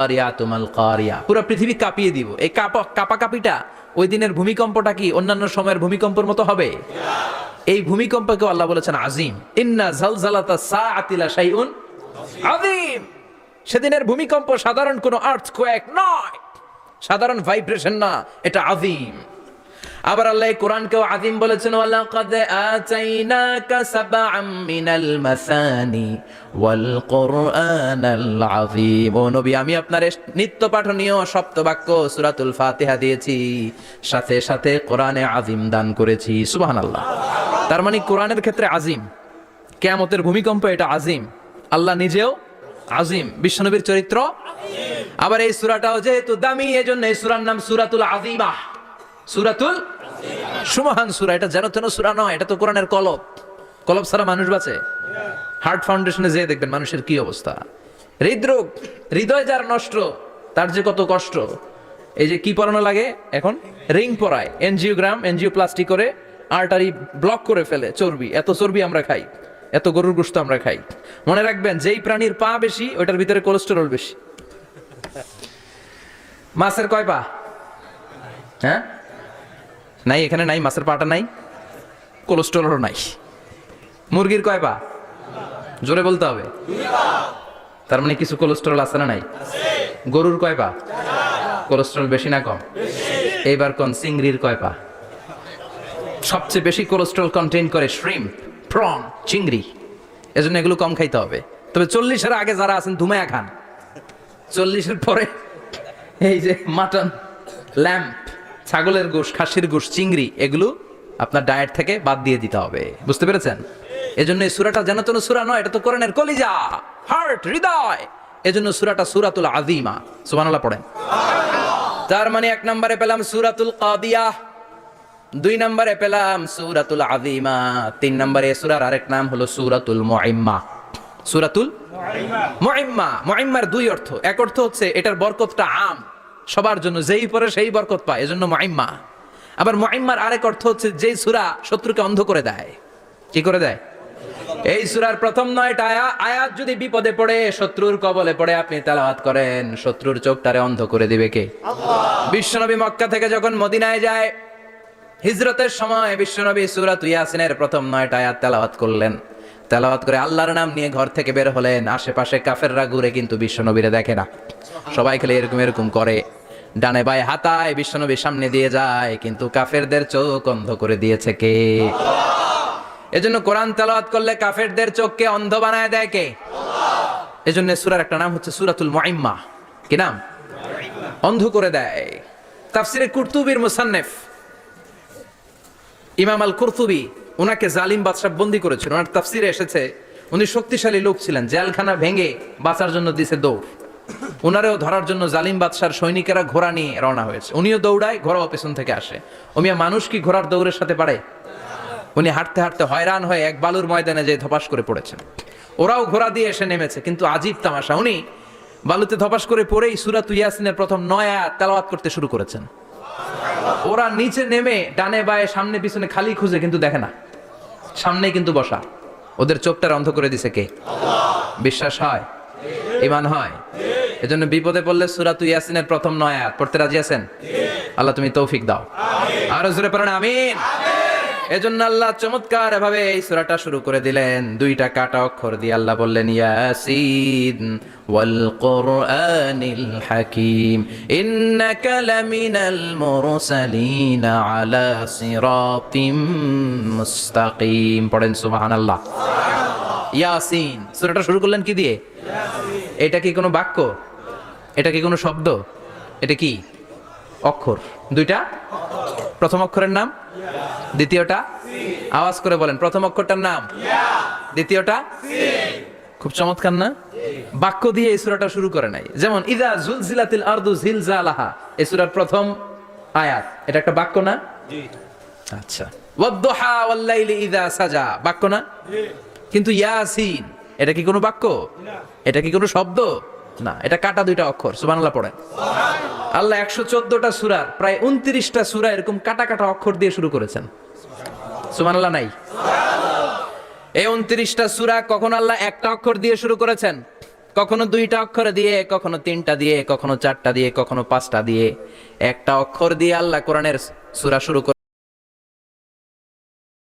কারিয়াতুমাল কারিয়া, পুরো পৃথিবী কাঁপিয়ে দিব। এই কাঁপাকাঁপিটা ওই দিনের ভূমিকম্পটা কি অন্যান্য সময়ের ভূমিকম্পের মতো হবে? এই ভূমিকম্পকে আল্লাহ বলেছেন আজিম। ইন্না জালজালাতা সাআতি লাশাইউন আযীম। সেদিনের ভূমিকম্প সাধারণ কোনো আর্থকোয়েক নয়, সাধারণ ভাইব্রেশন না, এটা আযীম। আবার আল্লাহ কোরআনকেও আযীম বলেছেন, ওয়ালাকাদ আতাইনাকা সাবআম মিনাল মাসানি ওয়াল কুরআনাল আযীম। ও নবী, আমি আপনার নিত্য পাঠনীয় সপ্তবাক্য সূরাতুল ফাতিহা দিয়েছি, সাথে সাথে কোরআনে আযীম দান করেছি। সুবহানাল্লাহ। তার মানে কোরআনের ক্ষেত্রে আযীম, কিয়ামতের ভূমিকম্প এটা আযীম, আল্লাহ নিজেও আযীম, বিশ্বনবীর চরিত্র আযীম। আবার এই সূরাটাও যেহেতু দামি, এজন্য এই সূরার নাম সূরাতুল আযীমা, সূরাতুল সুমহান সূরা। এটা যেন তেন সূরা নয়, এটা তো কোরআনের কলব। কলব ছাড়া মানুষ বাঁচে? হার্ট ফাউন্ডেশনে যেয়ে দেখবেন মানুষের কি অবস্থা। হৃদরোগ, হৃদয় যার নষ্ট, তার যে কত কষ্ট। এই যে কি পরানো লাগে এখন, রিং পরায়, এনজিওগ্রাম, এনজিওপ্লাস্টি করে আর্টারি ব্লক করে ফেলে। চর্বি, এত চর্বি আমরা খাই, এত গরুর গোশত আমরা খাই। মনে রাখবেন, যেই প্রাণীর পা বেশি ওটার ভিতরে কোলেস্টেরল বেশি। মাছের কয় পা? হ্যাঁ, নাই, এখানে নাই, মাছের পাটা নাই, কোলেস্টেরলও নাই। মুরগির কয় পা? জোরে বলতে হবে। তার মানে কিছু কোলেস্টেরল আছে না নাই? গরুর কয় পা? কোলেস্টেরল বেশি না কম? এইবার কোন চিংড়ির কয় পা? সবচেয়ে বেশি কোলেস্টেরল কন্টেইন করে শ্রিম্প, প্রন, চিংড়ি। এজন্য এগুলো কম খাইতে হবে। তবে 40-এর আগে যারা আছেন ধুমায়া খান, 40-এর পরে এই যে মাটন, ল্যাম্প, ছাগলের গোশ, খাসির গোশ, চিংড়ি, এগুলো আপনার ডায়েট থেকে বাদ দিয়ে দিতে হবে। বুঝতে পেরেছেন? এজন্য এই সূরাটা যেন তেন সূরা নয়, এটা তো কোরআনের কলিজা, হার্ট, হৃদয়। এজন্য সূরাটা সূরাতুল আযীমা। সুবহানাল্লাহ পড়েন। তার মানে 1 নম্বরে পেলাম সূরাতুল কাদিয়াহ, 2 নম্বরে পেলাম সূরাতুল আযীমা, 3 নম্বরে সূরার আরেক নাম হলো সূরাতুল মুইম্মা। সূরাতুল মুইম্মা। মুইম্মার 2 অর্থ। এক অর্থ হচ্ছে এটার বরকতটা আম, সবার জন্য, যেই পড়ে সেই বরকত পায়, এজন্য মুইম্মা। আবার মুইম্মার আরেক অর্থ হচ্ছে যেই সূরা শত্রুকে অন্ধ করে দেয়। কি করে দেয়? এই সূরার প্রথম 9টা আয়াত যদি বিপদে পড়ে, শত্রুর কবলে পড়ে আপনি তেলাওয়াত করেন, শত্রুর চোখটারে অন্ধ করে দিবে কে? আল্লাহ। বিশ্বনবী মক্কা থেকে যখন মদিনায় যায়, হিজরতের সময় বিশ্বনবী সূরাত ইয়াসিনের প্রথম 9টা আয়াত তেলাওয়াত করলেন। তেলাওয়াত করে আল্লাহর নাম নিয়ে ঘর থেকে বের হলেন। আশেপাশে কাফেররা ঘুরে কিন্তু বিশ্বনবীরে দেখে না, সবাই খেলে এরকম এরকম করে, ডানে বায়ে হাতায় বিশ্বনবীর সামনে দিয়ে যায়, কিন্তু কাফেরদের চোখ অন্ধ করে দিয়েছে কে? এজন্য কোরআন তেলাওয়াত করলে কাফেরদের চোখকে অন্ধ বানায় দেয় কে? আল্লাহ। এজন্য সূরার একটা নাম হচ্ছে সূরাতুল মুইম্মা। কি নাম? অন্ধ করে দেয়। তাফসিরে কুরতুবির মুসান্নিফ ইমাম আল কুরতুবি, ওনাকে জালিম বাদশা বন্দী করেছিল। ওনার তাফসিরে এসেছে উনি শক্তিশালী লোক ছিলেন, জেলখানা ভেঙে বাঁচার জন্য দিছে দৌড়। ওনারেও ধরার জন্য জালিম বাদশার সৈনিকেরা ঘোড়া নিয়ে রওনা হয়েছে। উনিও দৌড়ায়, ঘোড়াও পেছন থেকে আসে। ওমিয়া মানুষ কি ঘোড়ার দৌড়ের সাথে পারে? উনি হাঁটতে হাঁটতে হয়রান হয়ে এক বালুর ময়দানে যেয়ে ধপাস করে পড়েছেন। ওরাও ঘোড়া দিয়ে এসে নেমেছে, কিন্তু আজীব তামাশা, উনি বালুতে ধপাস করে পড়েই সূরা ইয়াসিনের প্রথম 9 আয়াত তেলাওয়াত করতে শুরু করেছেন। ওরা নিচে নেমে ডানে বায়ে সামনে পিছনে খালি খুঁজে, কিন্তু দেখে না, সামনে কিন্তু বসা। ওদের চোখটার অন্ধ করে দিছে কে? আল্লাহ। বিশ্বাস হয়? ঈমান হয়? এজন্য বিপদে পড়লে সূরা ইয়াসিনের প্রথম 9 আয়াত পড়তে রাজি আছেন? আল্লাহ তুমি তৌফিক দাও। আরো জোরে পড়েন আমিন। এজন্য আল্লাহ চমৎকার ভাবে এই সূরাটা শুরু করে দিলেন। 2টা কাটা অক্ষর দিয়ে আল্লাহ বললেন, ইয়াসিন ওয়াল কুরআনিল হাকীম ইন্নাকা লামিনাল মুরসালিন আলা সিরাতিম মুস্তাকিম। পড়েন সুবহানাল্লাহ। ইয়াসিন। সূরাটা শুরু করলেন কি দিয়ে? ইয়াসিন। এটা কি কোনো বাক্য? এটা কি কোনো শব্দ? এটা কি অক্ষর? 2টা। প্রথম অক্ষরের নাম, দ্বিতীয়টা আওয়াজ করে বলেন, প্রথম অক্ষরটার নাম, দ্বিতীয়টা। খুব চমৎকার না? বাক্য দিয়ে এই সূরাটা শুরু করে নাই। যেমন ইযা জুলজিলাতিল আরদু জিলজালাহা, এই সূরার প্রথম আয়াত, এটা একটা বাক্য না? জি। আচ্ছা। ওয়াদ-দুহা ওয়াল-লাইলি ইযা সাজা, বাক্য না? জি। কিন্তু ইয়াসিন, এটা কি কোনো বাক্য? না। এটা কি কোনো শব্দ? না, এটা কাটা 2টা অক্ষর। সুবহানাল্লাহ পড়েন। সুবহানাল্লাহ। আল্লাহ 114টা সূরার প্রায় 29টা সূরা এরকম কাটা কাটা অক্ষর দিয়ে শুরু করেছেন। সুবহানাল্লাহ নাই? সুবহানাল্লাহ। এই 29টা সূরা কখন আল্লাহ একটা অক্ষর দিয়ে শুরু করেছেন? কখনো 2টা অক্ষর দিয়ে, কখনো 3টা দিয়ে, কখনো 4টা দিয়ে, কখনো 5টা দিয়ে। একটা অক্ষর দিয়ে আল্লাহ কোরআনের সূরা শুরু করে